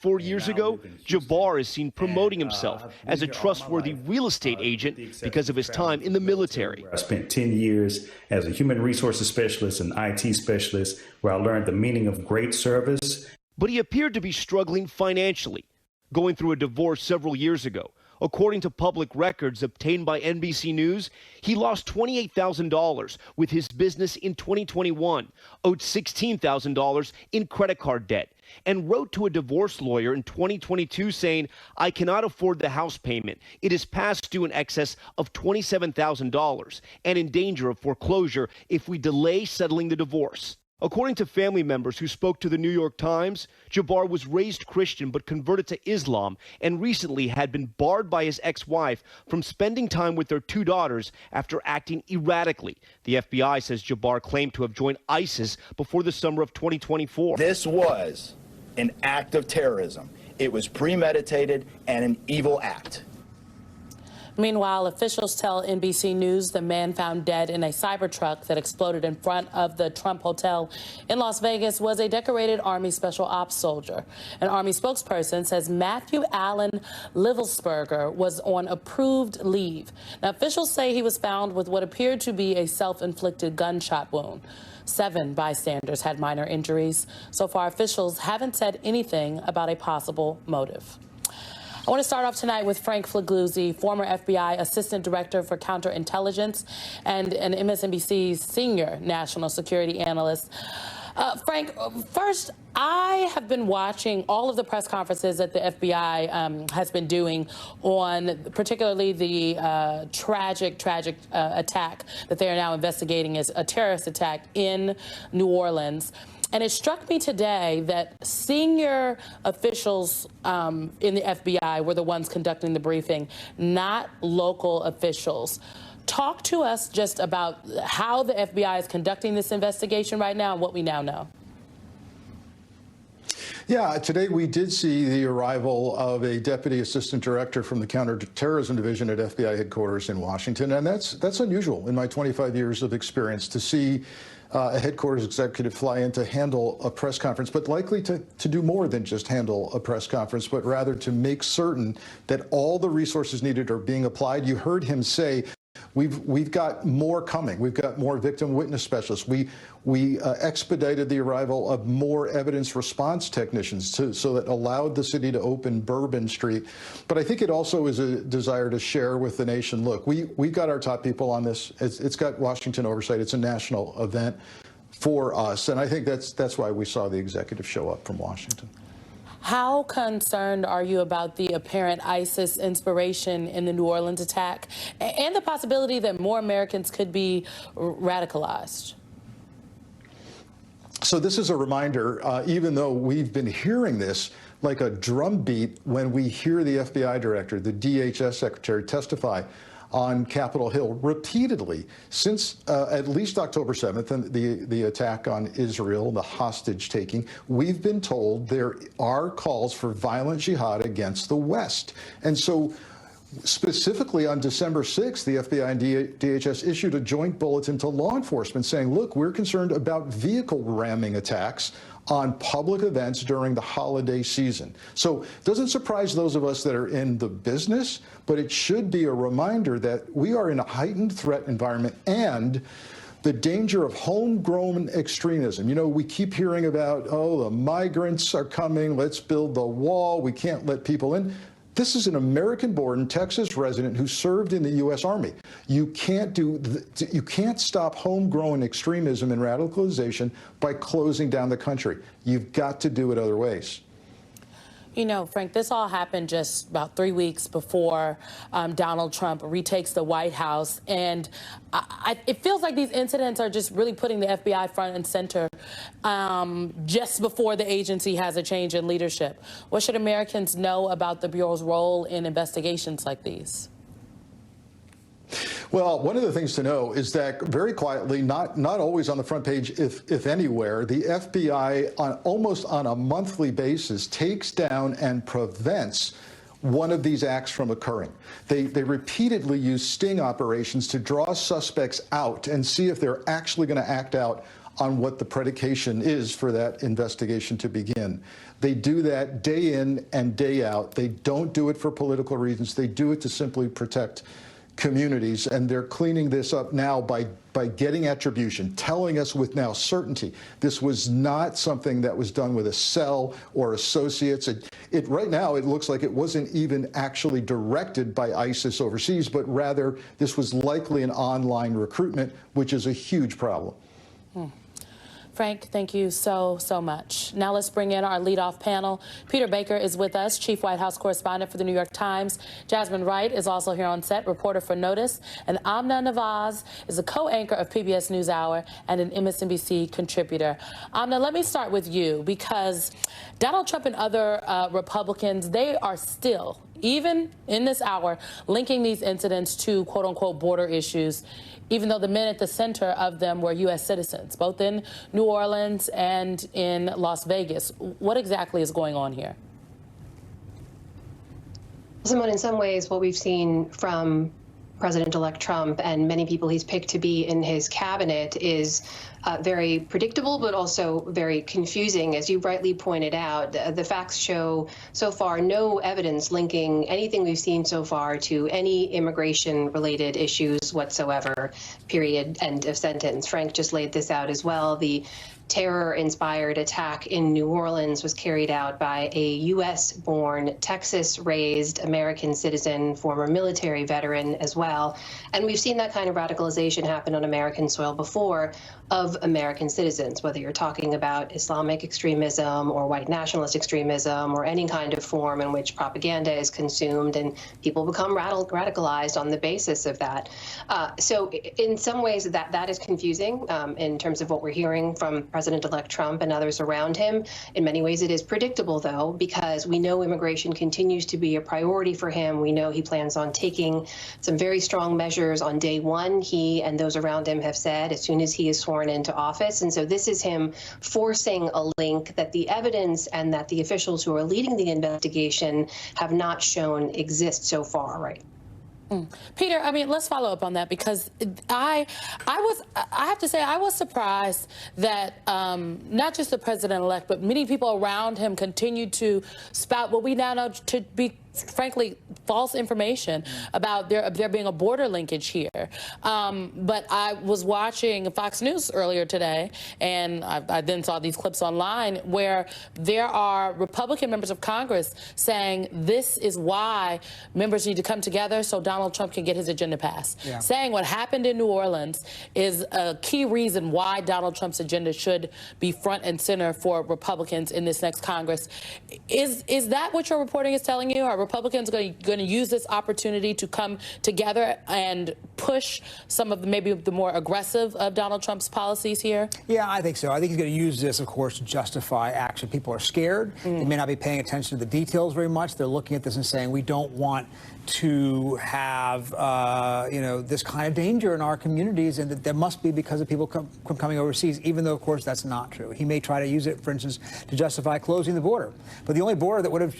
4 years ago, Jabbar is seen promoting himself as a trustworthy real estate agent because of his time in the military. I spent 10 years as a human resources specialist and IT specialist, where I learned the meaning of great service. But he appeared to be struggling financially, going through a divorce several years ago. According to public records obtained by NBC News, he lost $28,000 with his business in 2021, owed $16,000 in credit card debt, and wrote to a divorce lawyer in 2022 saying, "I cannot afford the house payment. It is past due in excess of $27,000 and in danger of foreclosure if we delay settling the divorce." According to family members who spoke to the New York Times, Jabbar was raised Christian but converted to Islam and recently had been barred by his ex-wife from spending time with their 2 daughters after acting erratically. The FBI says Jabbar claimed to have joined ISIS before the summer of 2024. This was an act of terrorism. It was premeditated and an evil act. Meanwhile, officials tell NBC News the man found dead in a Cybertruck that exploded in front of the Trump Hotel in Las Vegas was a decorated Army Special Ops soldier. An Army spokesperson says Matthew Allen Livelsberger was on approved leave. Now, officials say he was found with what appeared to be a self-inflicted gunshot wound. 7 bystanders had minor injuries. So far, officials haven't said anything about a possible motive. I want to start off tonight with Frank Figliuzzi, former FBI Assistant Director for Counterintelligence and an MSNBC's senior national security analyst. Frank, first, I have been watching all of the press conferences that the FBI has been doing on particularly the tragic attack that they are now investigating as a terrorist attack in New Orleans. And it struck me today that senior officials in the FBI were the ones conducting the briefing, not local officials. Talk to us just about how the FBI is conducting this investigation right now and what we now know. Yeah, today we did see the arrival of a deputy assistant director from the counterterrorism division at FBI headquarters in Washington, and that's unusual in my 25 years of experience to see a headquarters executive fly in to handle a press conference, but likely to do more than just handle a press conference, but rather to make certain that all the resources needed are being applied. You heard him say, we've got more coming. We've got more victim witness specialists. We expedited the arrival of more evidence response technicians so that allowed the city to open Bourbon Street. But I think it also is a desire to share with the nation, look, we got our top people on this. It's got Washington oversight. It's a national event for us. And I think that's why we saw the executive show up from Washington. How concerned are you about the apparent ISIS inspiration in the New Orleans attack and the possibility that more Americans could be radicalized? So this is a reminder, even though we've been hearing this like a drumbeat when we hear the FBI director, the DHS secretary testify on Capitol Hill repeatedly since at least October 7th and the attack on Israel, the hostage taking. We've been told there are calls for violent jihad against the West. And so specifically on December 6th, the FBI and DHS issued a joint bulletin to law enforcement saying, look, we're concerned about vehicle ramming attacks on public events during the holiday season. So it doesn't surprise those of us that are in the business, but it should be a reminder that we are in a heightened threat environment and the danger of homegrown extremism. You know, we keep hearing about, oh, the migrants are coming, let's build the wall, we can't let people in. This is an American-born Texas resident who served in the U.S. Army. You can't stop homegrown extremism and radicalization by closing down the country. You've got to do it other ways. You know, Frank, this all happened just about 3 weeks before Donald Trump retakes the White House. And it feels like these incidents are just really putting the FBI front and center just before the agency has a change in leadership. What should Americans know about the Bureau's role in investigations like these? Well, one of the things to know is that very quietly, not always on the front page, if anywhere, the FBI almost on a monthly basis takes down and prevents one of these acts from occurring. They repeatedly use sting operations to draw suspects out and see if they're actually going to act out on what the predication is for that investigation to begin. They do that day in and day out. They don't do it for political reasons. They do it to simply protect communities, and they're cleaning this up now by getting attribution, telling us with now certainty this was not something that was done with a cell or associates. Right now it looks like it wasn't even actually directed by ISIS overseas, but rather this was likely an online recruitment, which is a huge problem. Frank, thank you so much. Now let's bring in our leadoff panel. Peter Baker is with us, Chief White House Correspondent for the New York Times. Jasmine Wright is also here on set, reporter for Notice. And Amna Nawaz is a co-anchor of PBS NewsHour and an MSNBC contributor. Amna, let me start with you, because Donald Trump and other Republicans, they are still, even in this hour, linking these incidents to quote-unquote border issues, even though the men at the center of them were U.S. citizens, both in New Orleans and in Las Vegas. What exactly is going on here? Simone, in some ways, what we've seen from President-elect Trump and many people he's picked to be in his cabinet is very predictable, but also very confusing. As you rightly pointed out, the facts show so far no evidence linking anything we've seen so far to any immigration-related issues whatsoever, period, end of sentence. Frank just laid this out as well. The terror-inspired attack in New Orleans was carried out by a U.S.-born, Texas-raised American citizen, former military veteran as well. And we've seen that kind of radicalization happen on American soil before of American citizens, whether you're talking about Islamic extremism or white nationalist extremism or any kind of form in which propaganda is consumed and people become radicalized on the basis of that. So in some ways that is confusing in terms of what we're hearing from President-elect Trump and others around him. In many ways it is predictable, though, because we know immigration continues to be a priority for him. We know he plans on taking some very strong measures on day one. He and those around him have said as soon as he is sworn into office. And so this is him forcing a link that the evidence and that the officials who are leading the investigation have not shown exist so far, right? Peter, I mean, let's follow up on that, because I have to say I was surprised that not just the president-elect, but many people around him continued to spout what we now know to be, frankly, false information about there being a border linkage here. But I was watching Fox News earlier today, and I then saw these clips online where there are Republican members of Congress saying this is why members need to come together so Donald Trump can get his agenda passed. Yeah. Saying what happened in New Orleans is a key reason why Donald Trump's agenda should be front and center for Republicans in this next Congress. Is that what your reporting is telling you? Are Republicans going to use this opportunity to come together and push some of maybe the more aggressive of Donald Trump's policies here? Yeah, I think so. I think he's going to use this, of course, to justify action. People are scared. They may not be paying attention to the details very much. They're looking at this and saying, we don't want to have, this kind of danger in our communities, and that there must be because of people coming overseas, even though, of course, that's not true. He may try to use it, for instance, to justify closing the border. But the only border that would have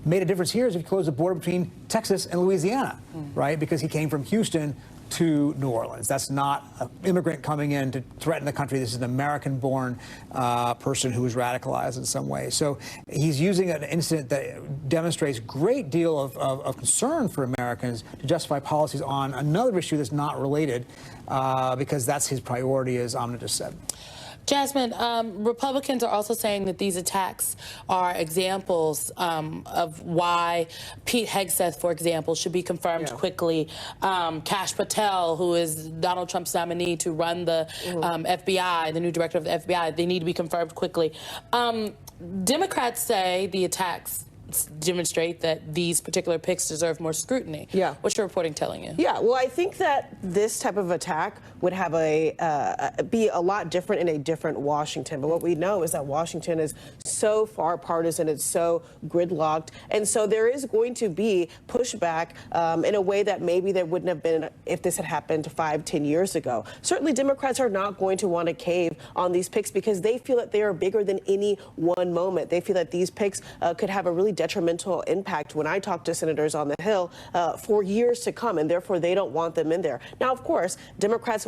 made a difference here is if you closed the border between Texas and Louisiana, right? Because he came from Houston to New Orleans. That's not an immigrant coming in to threaten the country. This is an American-born person who was radicalized in some way. So he's using an incident that demonstrates a great deal of concern for Americans to justify policies on another issue that's not related, because that's his priority, as Amna just said. Jasmine, Republicans are also saying that these attacks are examples of why Pete Hegseth, for example, should be confirmed quickly. Kash Patel, who is Donald Trump's nominee to run the FBI, the new director of the FBI, they need to be confirmed quickly. Democrats say the attacks demonstrate that these particular picks deserve more scrutiny. Yeah. What's your reporting telling you? Yeah, well, I think that this type of attack would have be a lot different in a different Washington. But what we know is that Washington is so far partisan, it's so gridlocked, and so there is going to be pushback in a way that maybe there wouldn't have been if this had happened 5-10 years ago. Certainly Democrats are not going to want to cave on these picks because they feel that they are bigger than any one moment. They feel that these picks could have a really detrimental impact when I talk to senators on the Hill for years to come, and therefore they don't want them in there. Now, of course, Democrats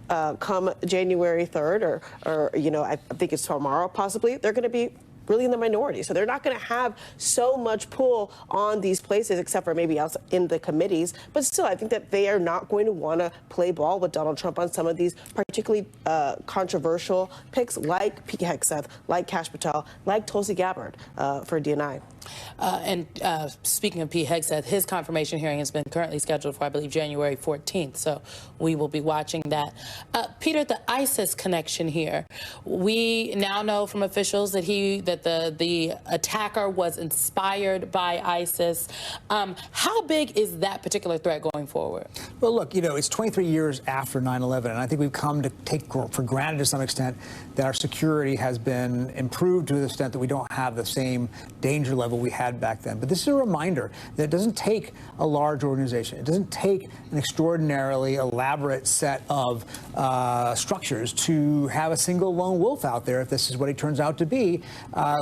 come January 3rd, or I think it's tomorrow possibly, they're going to be really in the minority. So they're not going to have so much pull on these places, except for maybe else in the committees. But still, I think that they are not going to want to play ball with Donald Trump on some of these particularly controversial picks, like Pete Hegseth, like Kash Patel, like Tulsi Gabbard for DNI. Speaking of Pete Hegseth, his confirmation hearing has been currently scheduled for, I believe, January 14th. So we will be watching that. Peter, the ISIS connection here. We now know from officials that the attacker was inspired by ISIS. How big is that particular threat going forward? Well, look, it's 23 years after 9/11, and I think we've come to take for granted to some extent that our security has been improved to the extent that we don't have the same danger level we had back then. But this is a reminder that it doesn't take a large organization. It doesn't take an extraordinarily elaborate set of structures to have a single lone wolf out there, if this is what he turns out to be,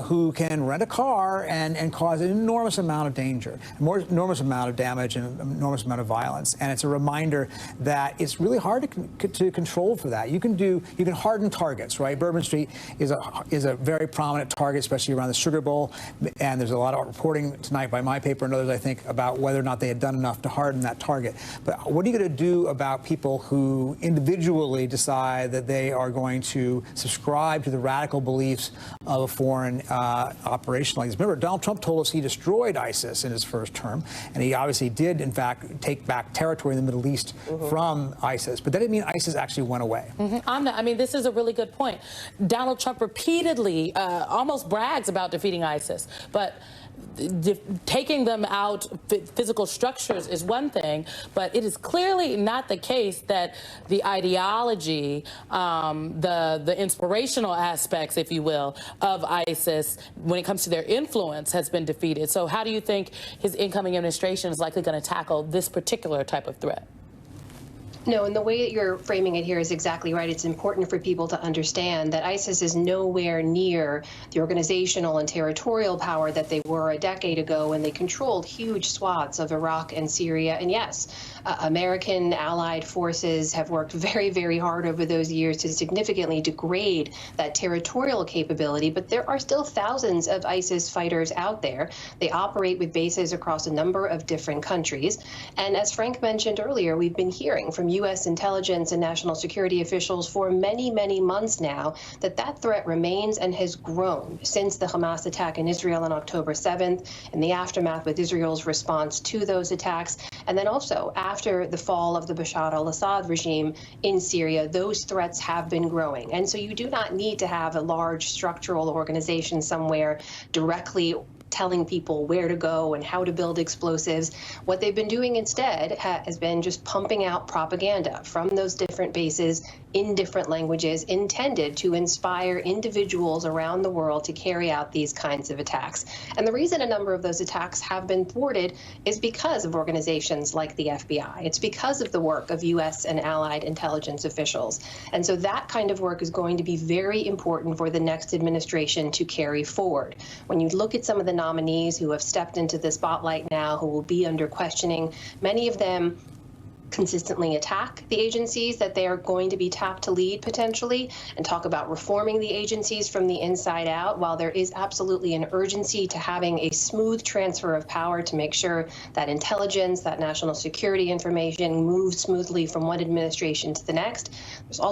who can rent a car and cause an enormous amount of danger, enormous amount of damage, and an enormous amount of violence. And it's a reminder that it's really hard to control for that. You can harden targets, right? Bourbon Street is a very prominent target, especially around the Sugar Bowl. And there's a lot of reporting tonight by my paper and others, I think, about whether or not they had done enough to harden that target. But what are you going to do about people who individually decide that they are going to subscribe to the radical beliefs of a foreign operation like this? Remember, Donald Trump told us he destroyed ISIS in his first term, and he obviously did, in fact, take back territory in the Middle East from ISIS. But that didn't mean ISIS actually went away. I mean, this is a really good point. Donald Trump repeatedly almost brags about defeating ISIS, but taking them out, physical structures is one thing, but it is clearly not the case that the ideology, the inspirational aspects, if you will, of ISIS, when it comes to their influence, has been defeated. So how do you think his incoming administration is likely going to tackle this particular type of threat? No, and the way that you're framing it here is exactly right. It's important for people to understand that ISIS is nowhere near the organizational and territorial power that they were a decade ago when they controlled huge swaths of Iraq and Syria. And yes, American allied forces have worked very, very hard over those years to significantly degrade that territorial capability. But there are still thousands of ISIS fighters out there. They operate with bases across a number of different countries. And as Frank mentioned earlier, we've been hearing from U.S. intelligence and national security officials for many, many months now that threat remains and has grown since the Hamas attack in Israel on October 7th and the aftermath with Israel's response to those attacks. And then also after the fall of the Bashar al-Assad regime in Syria, those threats have been growing. And so you do not need to have a large structural organization somewhere directly telling people where to go and how to build explosives. What they've been doing instead has been just pumping out propaganda from those different bases in different languages intended to inspire individuals around the world to carry out these kinds of attacks. And the reason a number of those attacks have been thwarted is because of organizations like the FBI. It's because of the work of U.S. and allied intelligence officials. And so that kind of work is going to be very important for the next administration to carry forward. When you look at some of the nominees who have stepped into the spotlight now, who will be under questioning, many of them consistently attack the agencies that they are going to be tapped to lead potentially and talk about reforming the agencies from the inside out. While there is absolutely an urgency to having a smooth transfer of power to make sure that intelligence, that national security information moves smoothly from one administration to the next, there's also